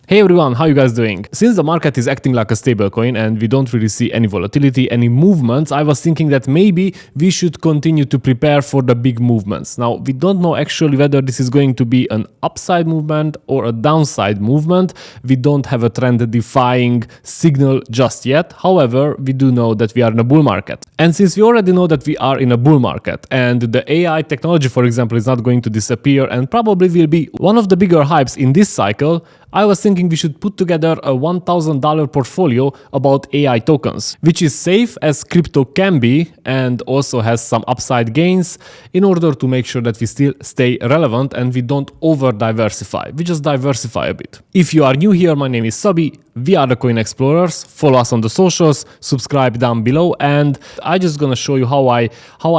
Hey everyone, how you guys doing? Since the market is acting like a stablecoin and we don't really see any volatility, any movements, I was thinking that maybe we should continue to prepare for the big movements. Now, we don't know actually whether this is going to be an upside movement or a downside movement. We don't have a trend-defying signal just yet. However, we do know that we are in a bull market. And since we already know that we are in a bull market and the AI technology, for example, is not going to disappear and probably will be one of the bigger hypes in this cycle, I was thinking we should put together a $1,000 portfolio about AI tokens, which is safe as crypto can be and also has some upside gains in order to make sure that we still stay relevant and we don't over diversify. We just diversify a bit. If you are new here, my name is Sabi. We are the Coin Explorers. Follow us on the socials, subscribe down below, and I'm just gonna show you how I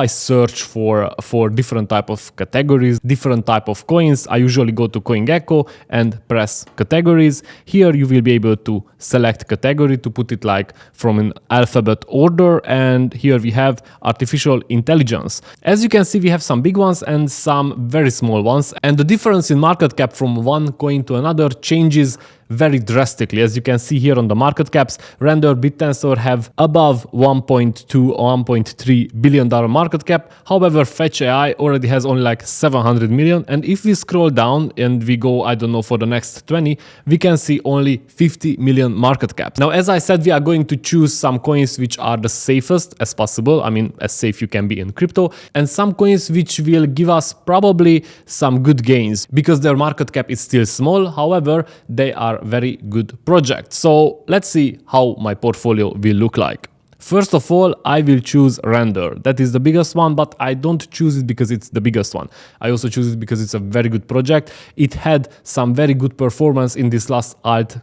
search for different type of categories, different type of coins. I usually go to CoinGecko and press categories. Here you will be able to select category to put it like from an alphabet order, and here we have artificial intelligence. As you can see, we have some big ones and some very small ones, and the difference in market cap from one coin to another changes very drastically. As you can see here on the market caps, Render, BitTensor have above 1.2 or 1.3 billion dollar market cap. However, Fetch AI already has only like 700 million. And if we scroll down and we go, I don't know, for the next 20, we can see only 50 million market cap. Now, as I said, we are going to choose some coins which are the safest as possible. I mean, as safe you can be in crypto, and some coins which will give us probably some good gains because their market cap is still small. However, they are very good projects. So let's see how my portfolio will look like. First of all, I will choose Render. That is the biggest one, but I don't choose it because it's the biggest one. I also choose it because it's a very good project. It had some very good performance in this last alt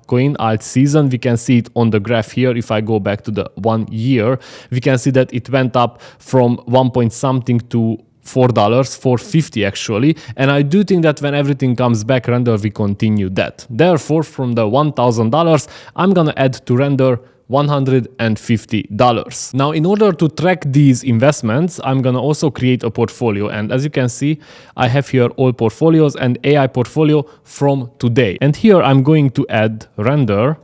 season. We can see it on the graph here. If I go back to the 1 year, we can see that it went up from 1 point something to $4, $4.50 actually, and I do think that when everything comes back, Render will continue that. Therefore, from the $1,000, I'm gonna add to Render $150. Now, in order to track these investments, I'm gonna also create a portfolio, and as you can see, I have here all portfolios and AI portfolio from today. And here I'm going to add Render,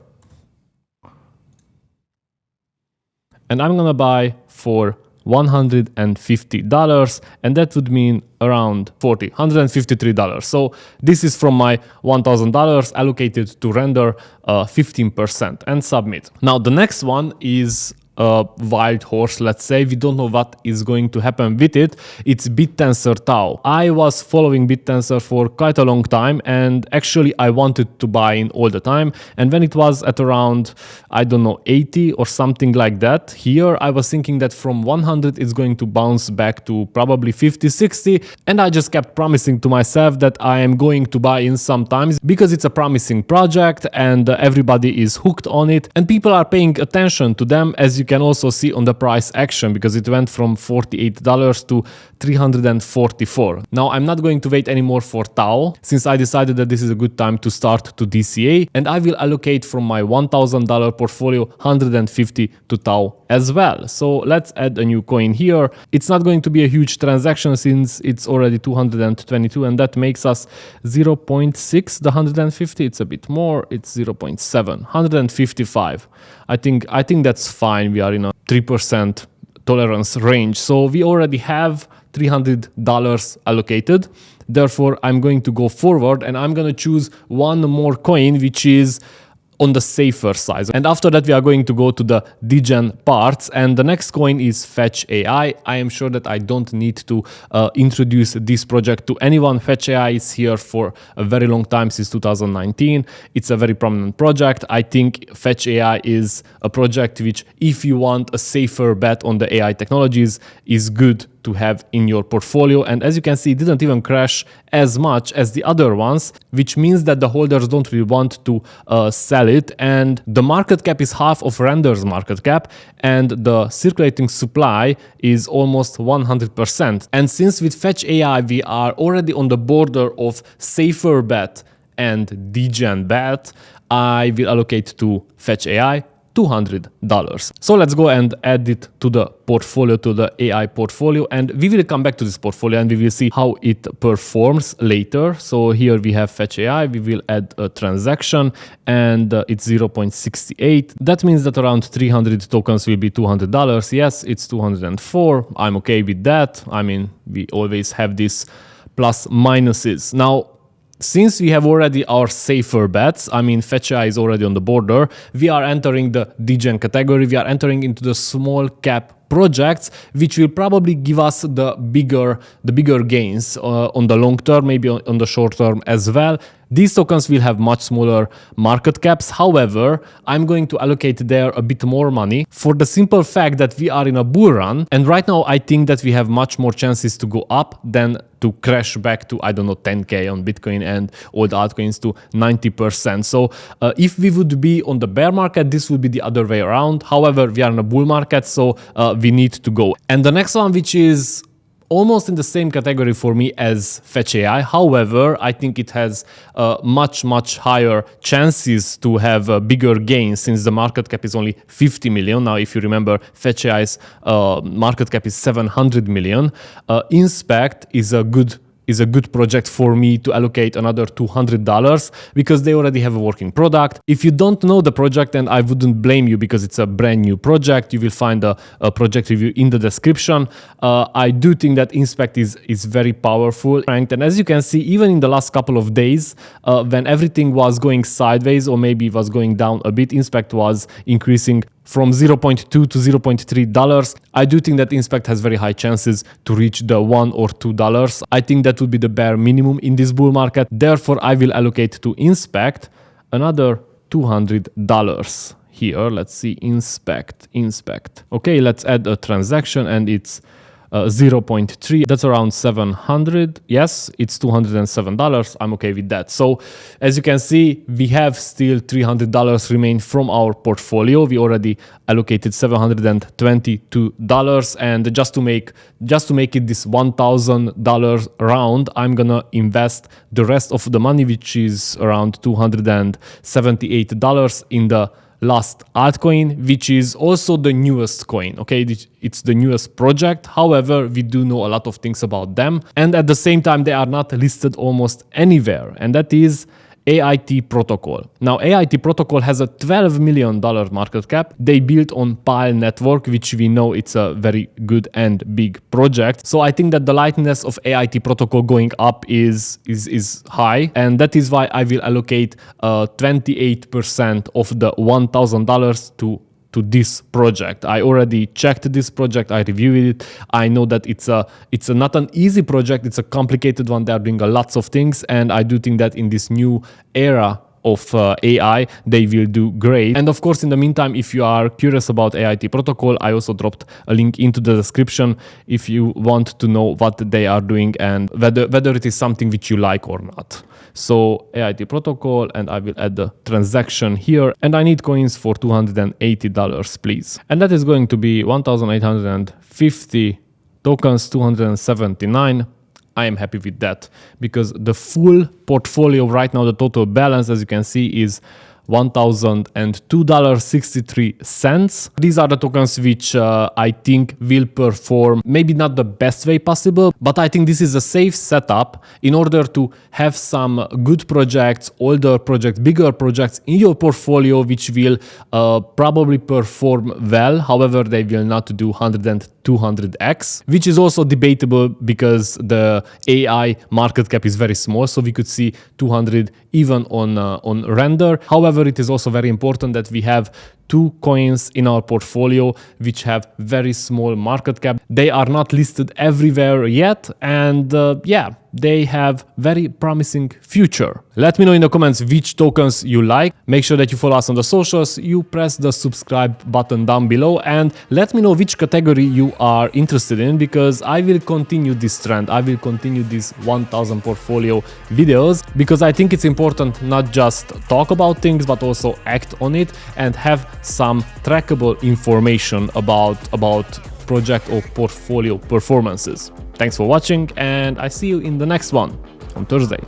and I'm gonna buy for $150, and that would mean around $153. So this is from my $1,000 allocated to Render 15% and submit. Now the next one is a wild horse, let's say. We don't know what is going to happen with it. It's BitTensor TAO. I was following BitTensor for quite a long time, and actually I wanted to buy in all the time. And when it was at around, I don't know, 80 or something like that, here I was thinking that from 100 it's going to bounce back to probably 50, 60. And I just kept promising to myself that I am going to buy in sometimes because it's a promising project and everybody is hooked on it and people are paying attention to them, as you can also see on the price action, because it went from $48 to $344. Now I'm not going to wait anymore for TAO, since I decided that this is a good time to start to DCA, and I will allocate from my $1,000 portfolio $150 to TAO as well. So let's add a new coin here. It's not going to be a huge transaction since it's already 222, and that makes us 0.6 the 150. It's a bit more, it's 0.7, 155. I think that's fine. We are in a 3% tolerance range. So we already have $300 allocated. Therefore, I'm going to go forward and I'm going to choose one more coin, which is on the safer side. And after that, we are going to go to the degen parts. And the next coin is Fetch AI. I am sure that I don't need to introduce this project to anyone. Fetch AI is here for a very long time, since 2019. It's a very prominent project. I think Fetch AI is a project which, if you want a safer bet on the AI technologies, is good to have in your portfolio. And as you can see, it didn't even crash as much as the other ones, which means that the holders don't really want to sell it. And the market cap is half of Render's market cap, and the circulating supply is almost 100%. And since with Fetch AI we are already on the border of safer bet and degen bet, I will allocate to Fetch AI $200. So let's go and add it to the portfolio, to the AI portfolio, and we will come back to this portfolio and we will see how it performs later. So here we have Fetch AI, we will add a transaction and it's 0.68. That means that around 300 tokens will be $200. Yes, it's 204. I'm okay with that. I mean, we always have this plus minuses. Now, since we have already our safer bets, I mean, Fetch AI is already on the border, we are entering the degen category, we are entering into the small cap projects, which will probably give us the bigger gains on the long term, maybe on the short term as well. These tokens will have much smaller market caps. However, I'm going to allocate there a bit more money for the simple fact that we are in a bull run. And right now, I think that we have much more chances to go up than to crash back to, I don't know, 10K on Bitcoin and all the altcoins to 90%. So if we would be on the bear market, this would be the other way around. However, we are in a bull market, so we need to go. And the next one, which is almost in the same category for me as Fetch AI. However, I think it has much higher chances to have bigger gains since the market cap is only 50 million. Now, if you remember, Fetch AI's market cap is 700 million. Inspect is a good project for me to allocate another $200 because they already have a working product. If you don't know the project, and I wouldn't blame you because it's a brand new project, you will find a project review in the description. I do think that Inspect is very powerful. And as you can see, even in the last couple of days, when everything was going sideways or maybe it was going down a bit, Inspect was increasing from $0.2 to $0.3. I do think that Inspect has very high chances to reach the $1 or $2. I think that would be the bare minimum in this bull market. Therefore, I will allocate to Inspect another $200 here. Let's see, Inspect. Okay, let's add a transaction and it's 0.3. That's around 700. Yes, it's $207. I'm okay with that. So as you can see, we have still $300 remain from our portfolio. We already allocated $722, and just to make it this $1,000 round, I'm gonna invest the rest of the money, which is around $278 in the last altcoin, which is also the newest coin. Okay, it's the newest project. However, we do know a lot of things about them, and at the same time they are not listed almost anywhere, and that is AIT Protocol. Now, AIT Protocol has a $12 million market cap. They built on Pile network, which we know it's a very good and big project. So I think that the likeliness of AIT Protocol going up is high, and that is why I will allocate 28% of the $1,000 to this project. I already checked this project, I reviewed it. I know that it's not an easy project, it's a complicated one. They are doing lots of things, and I do think that in this new era of AI, they will do great. And of course, in the meantime, if you are curious about AIT Protocol, I also dropped a link into the description if you want to know what they are doing and whether it is something which you like or not. So AIT Protocol, and I will add the transaction here, and I need coins for $280, please. And that is going to be 1,850 tokens, 279. I am happy with that because the full portfolio right now, the total balance, as you can see, is $1,002.63. These are the tokens which I think will perform maybe not the best way possible, but I think this is a safe setup in order to have some good projects, older projects, bigger projects in your portfolio which will probably perform well. However, they will not do 100 and 200x, which is also debatable because the AI market cap is very small, so we could see 200 even on render. However, it is also very important that we have two coins in our portfolio which have very small market cap. They are not listed everywhere yet, and yeah, they have very promising future. Let me know in the comments which tokens you like. Make sure that you follow us on the socials, you press the subscribe button down below, and let me know which category you are interested in, because I will continue this trend. I will continue these 1000 portfolio videos because I think it's important not just talk about things but also act on it and have some trackable information about project or portfolio performances. Thanks for watching, and I see you in the next one on Thursday.